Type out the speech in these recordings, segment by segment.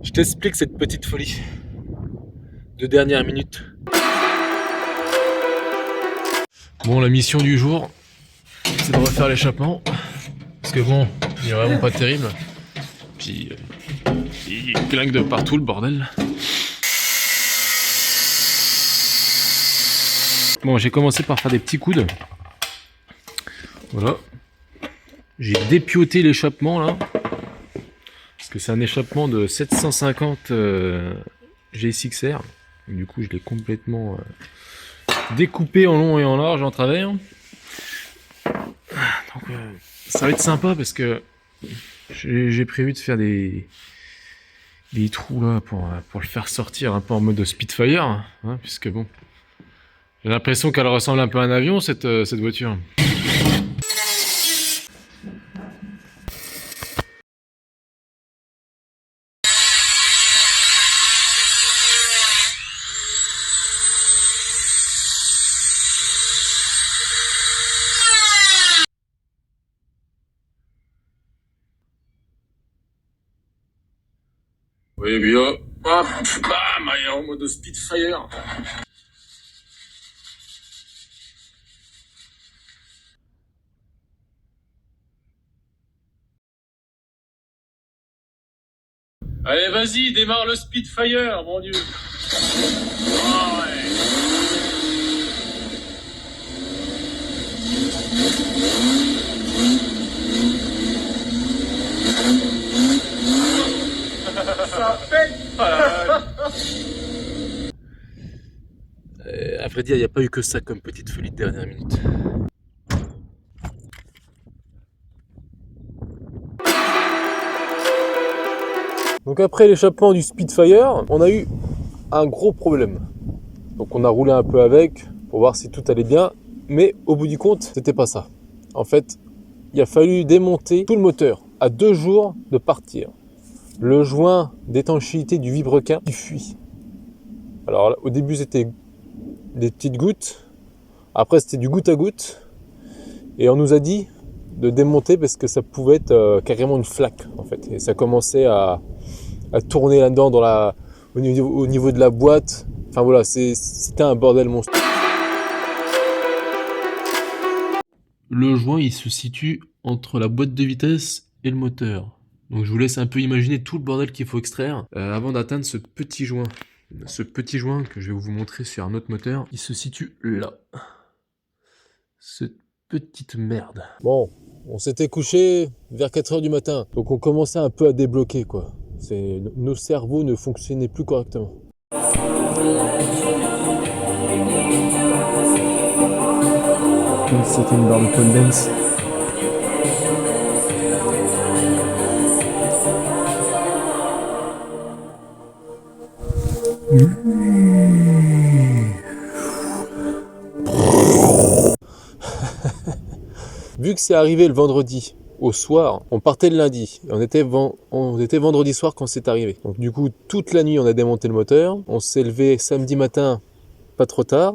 Je t'explique cette petite folie de dernière minute. Bon, la mission du jour, c'est de refaire l'échappement. Parce que bon, il est vraiment pas terrible. Puis il clinque de partout le bordel. Bon, j'ai commencé par faire des petits coudes. Voilà. J'ai dépioté l'échappement là. Parce que c'est un échappement de 750 GSX-R. Du coup, je l'ai complètement découpé en long et en large, en travers. Donc, ça va être sympa parce que j'ai prévu de faire des trous là pour le faire sortir un peu en mode Spitfire. Hein, puisque bon, j'ai l'impression qu'elle ressemble un peu à un avion cette voiture. Oui, bien. Hop, bam, elle est en mode Spitfire. Allez, vas-y, démarre le Spitfire, mon Dieu. Oh, ouais. Ça pète. À vrai dire, il n'y a pas eu que ça comme petite folie de dernière minute. Donc après l'échappement du Spitfire, on a eu un gros problème. Donc on a roulé un peu avec pour voir si tout allait bien, mais au bout du compte, c'était pas ça. En fait, il a fallu démonter tout le moteur à 2 jours de partir. Le joint d'étanchéité du vilebrequin qui fuit. Alors là, au début c'était des petites gouttes, après c'était du goutte à goutte, et on nous a dit de démonter parce que ça pouvait être carrément une flaque en fait, et ça commençait à tourner là-dedans au niveau de la boîte. Enfin voilà, c'était un bordel monstre. Le joint il se situe entre la boîte de vitesse et le moteur. Donc je vous laisse un peu imaginer tout le bordel qu'il faut extraire avant d'atteindre ce petit joint. Ce petit joint que je vais vous montrer sur un autre moteur, il se situe là. Cette petite merde. Bon, on s'était couché vers 4 h du matin, donc on commençait un peu à débloquer quoi. Nos cerveaux ne fonctionnaient plus correctement. C'était une barre de pole dance. Vu que c'est arrivé le vendredi au soir, on partait le lundi. On était vendredi soir quand c'est arrivé. Donc du coup, toute la nuit, on a démonté le moteur. On s'est levé samedi matin, pas trop tard,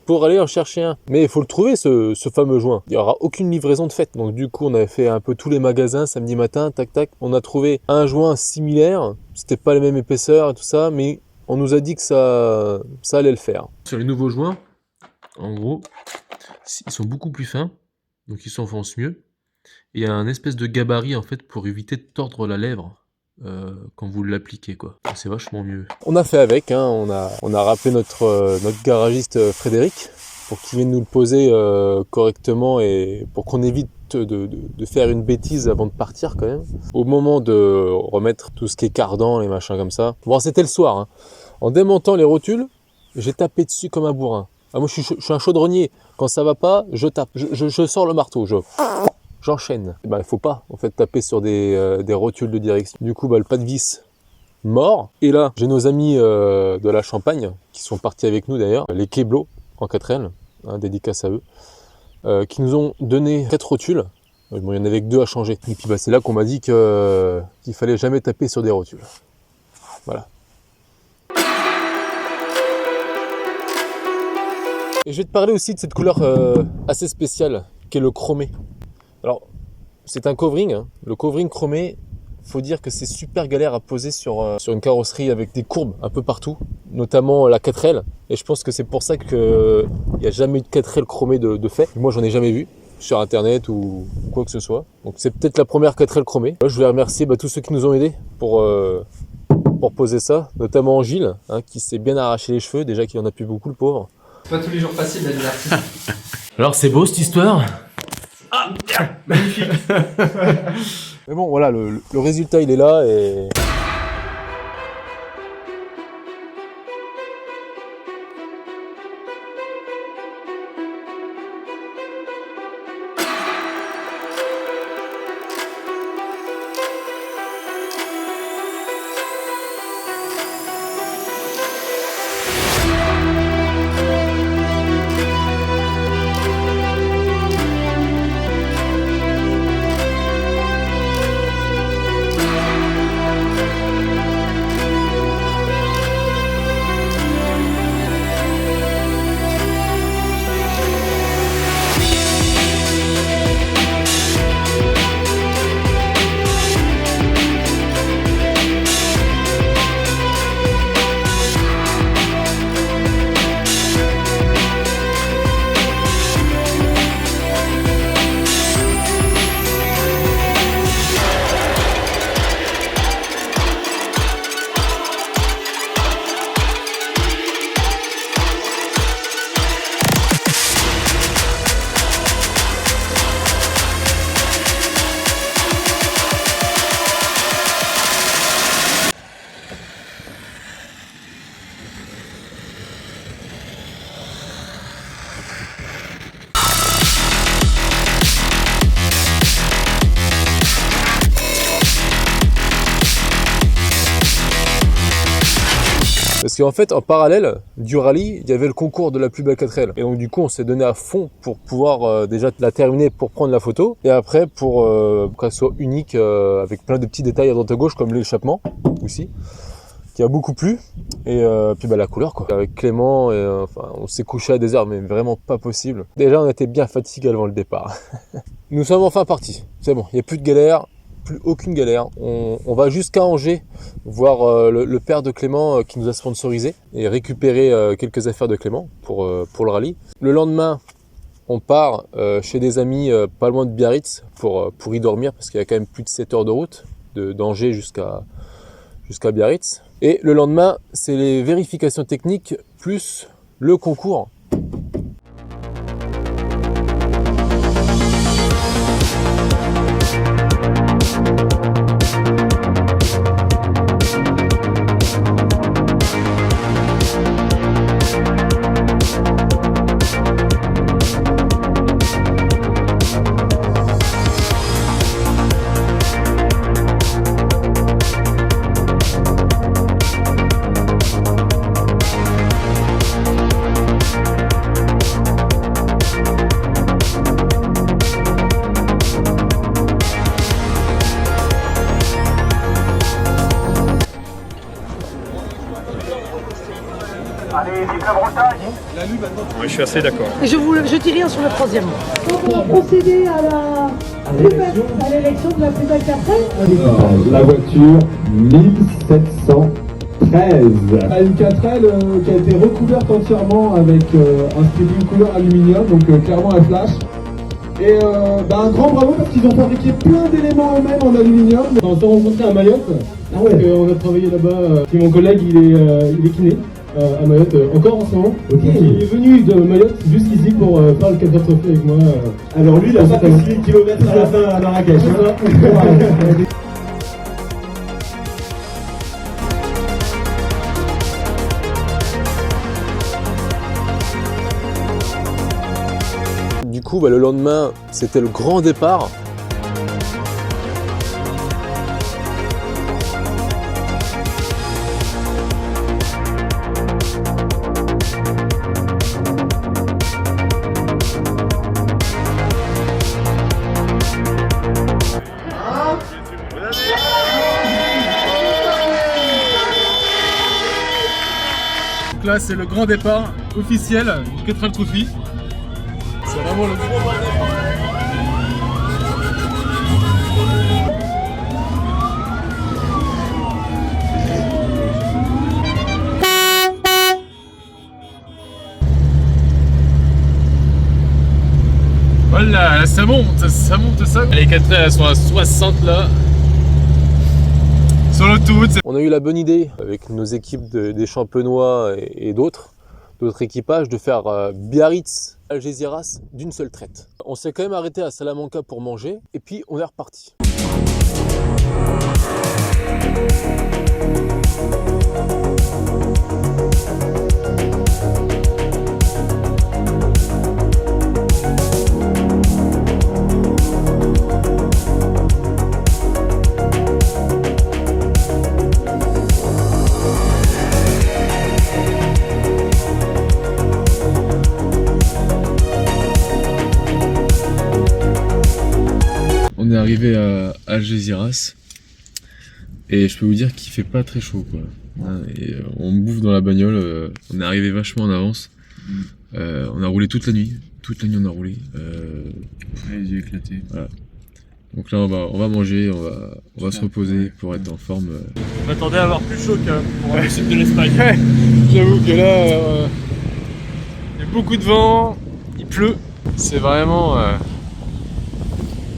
pour aller en chercher un. Mais il faut le trouver, ce fameux joint. Il n'y aura aucune livraison de fait. Donc du coup, on avait fait un peu tous les magasins samedi matin, tac tac. On a trouvé un joint similaire. C'était pas la même épaisseur et tout ça, mais on nous a dit que ça allait le faire. Sur les nouveaux joints, en gros, ils sont beaucoup plus fins. Donc ils s'enfoncent mieux. Et il y a un espèce de gabarit en fait pour éviter de tordre la lèvre quand vous l'appliquez quoi. C'est vachement mieux. On a fait avec, hein, on a rappelé notre garagiste Frédéric pour qu'il vienne nous le poser correctement et pour qu'on évite de faire une bêtise avant de partir quand même. Au moment de remettre tout ce qui est cardan, les machins comme ça. Bon, c'était le soir. Hein. En démontant les rotules, j'ai tapé dessus comme un bourrin. Ah, moi je suis un chaudronnier. Quand ça va pas, je tape. Je sors le marteau. J'enchaîne. Il faut pas en fait taper sur des rotules de direction. Du coup, le pas de vis, mort. Et là, j'ai nos amis de la Champagne, qui sont partis avec nous d'ailleurs, les Keblo en 4L, dédicace à eux, qui nous ont donné 4 rotules. Bon, il y en avait que 2 à changer. Et puis c'est là qu'on m'a dit qu'il fallait jamais taper sur des rotules. Voilà. Et je vais te parler aussi de cette couleur assez spéciale, qui est le chromé. Alors, c'est un covering, hein. Le covering chromé, faut dire que c'est super galère à poser sur une carrosserie avec des courbes un peu partout, notamment la 4L. Et je pense que c'est pour ça qu'il n'y a jamais eu de 4L chromé de fait. Moi, j'en ai jamais vu sur internet ou quoi que ce soit. Donc c'est peut-être la première 4L chromée. Là, je voulais remercier tous ceux qui nous ont aidés pour poser ça, notamment Gilles, hein, qui s'est bien arraché les cheveux, déjà qu'il en a plus beaucoup, le pauvre. C'est pas tous les jours facile d'être artiste. Alors c'est beau cette histoire. Ah, magnifique. Mais bon, voilà, le résultat il est là et... Parce qu'en fait, en parallèle du rallye, il y avait le concours de la plus belle 4L. Et donc du coup, on s'est donné à fond pour pouvoir déjà la terminer pour prendre la photo. Et après, pour qu'elle soit unique, avec plein de petits détails à droite à gauche, comme l'échappement aussi, qui a beaucoup plu. Et puis la couleur, quoi. Avec Clément, on s'est couché à des heures, mais vraiment pas possible. Déjà, on était bien fatigués avant le départ. Nous sommes enfin partis. C'est bon, il n'y a plus de galère. Plus aucune galère. On va jusqu'à Angers voir le père de Clément qui nous a sponsorisé et récupérer quelques affaires de Clément pour le rallye. Le lendemain, on part chez des amis pas loin de Biarritz pour y dormir parce qu'il y a quand même plus de 7 heures de route d'Angers jusqu'à Biarritz. Et le lendemain, c'est les vérifications techniques plus le concours. Oui, je suis assez d'accord. Et je dis rien sur le troisième. On va procéder à l'élection de la plus belle 4L. La voiture 1713. Une 4L qui a été recouverte entièrement avec un stripping couleur aluminium, donc clairement un flash. Et un grand bravo parce qu'ils ont fabriqué plein d'éléments eux-mêmes en aluminium. On s'est rencontré à Mayotte, parce qu'on a travaillé là-bas. Et mon collègue il est kiné. À Mayotte, encore en ce moment. Okay. Il est venu de Mayotte jusqu'ici pour faire le 4 trophée avec moi. Alors lui, il a pas fait 8 km à la fin à Marrakech. Du coup, le lendemain, c'était le grand départ. là c'est le grand départ officiel du Kestrel Trophy. C'est vraiment le gros bordel. Voilà, là, ça monte ça. Les 4 elles sont à 60 là. Sur l'autoroute. On a eu la bonne idée avec nos équipes des Champenois et d'autres équipages de faire Biarritz, Algeciras d'une seule traite. On s'est quand même arrêté à Salamanca pour manger et puis on est reparti. On est arrivé à Algeciras et je peux vous dire qu'il fait pas très chaud quoi. Et on bouffe dans la bagnole, on est arrivé vachement en avance. On a roulé toute la nuit on a roulé. Les yeux éclatés. Voilà. Donc là on va manger, on va se reposer pour être en forme. Je m'attendais à avoir plus chaud pour le sud de l'Espagne. J'avoue que là il y a beaucoup de vent, il pleut, c'est vraiment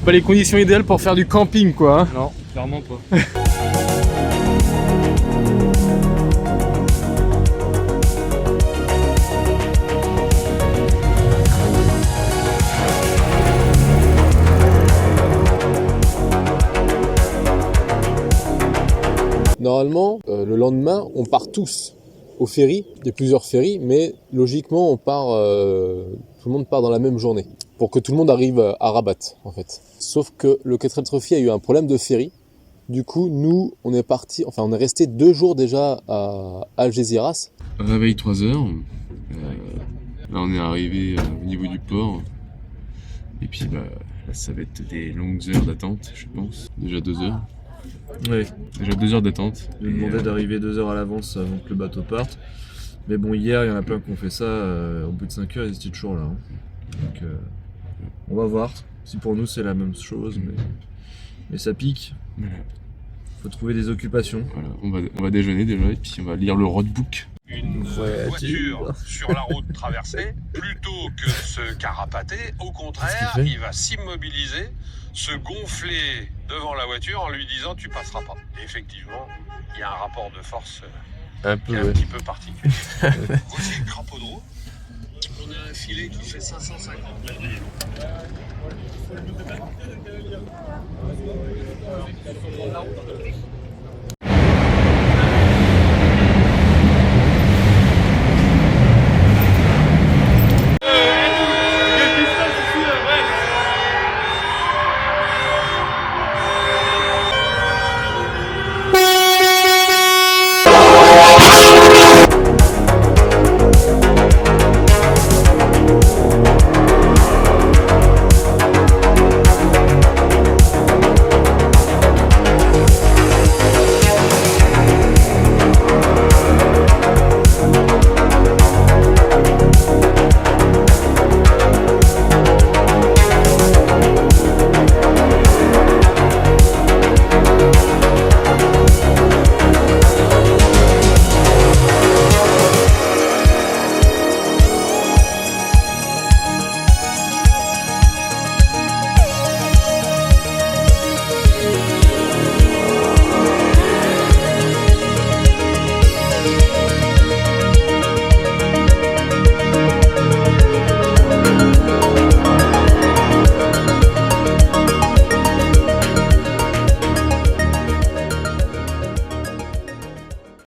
pas les conditions idéales pour faire du camping quoi. Hein. Non, clairement pas. Normalement, le lendemain, on part tous au ferry. Il y a plusieurs ferries, mais logiquement, tout le monde part dans la même journée pour que tout le monde arrive à Rabat, en fait. Sauf que le Kestrel Trophy a eu un problème de ferry. Du coup, nous, on est resté 2 jours déjà à Algeciras. Réveil 3h. Là, on est arrivé au niveau du port. Et puis, là, ça va être des longues heures d'attente, je pense. Déjà 2 heures. Oui. Déjà 2 heures d'attente. Je me demandais d'arriver 2 heures à l'avance avant que le bateau parte. Mais bon, hier, il y en a plein qui ont fait ça. Au bout de 5 heures, ils étaient toujours là. Hein. Donc, on va voir. Si pour nous, c'est la même chose, mais ça pique. Voilà. Faut trouver des occupations. Voilà, on va déjeuner déjà et puis on va lire le roadbook. Une voiture sur la route traversée, plutôt que de se carapater, au contraire, il va s'immobiliser, se gonfler devant la voiture en lui disant tu passeras pas. Et effectivement, il y a un rapport de force qui est un petit peu particulier. Voici le crapaud de roue. On a un filet qui fait 550 mètres.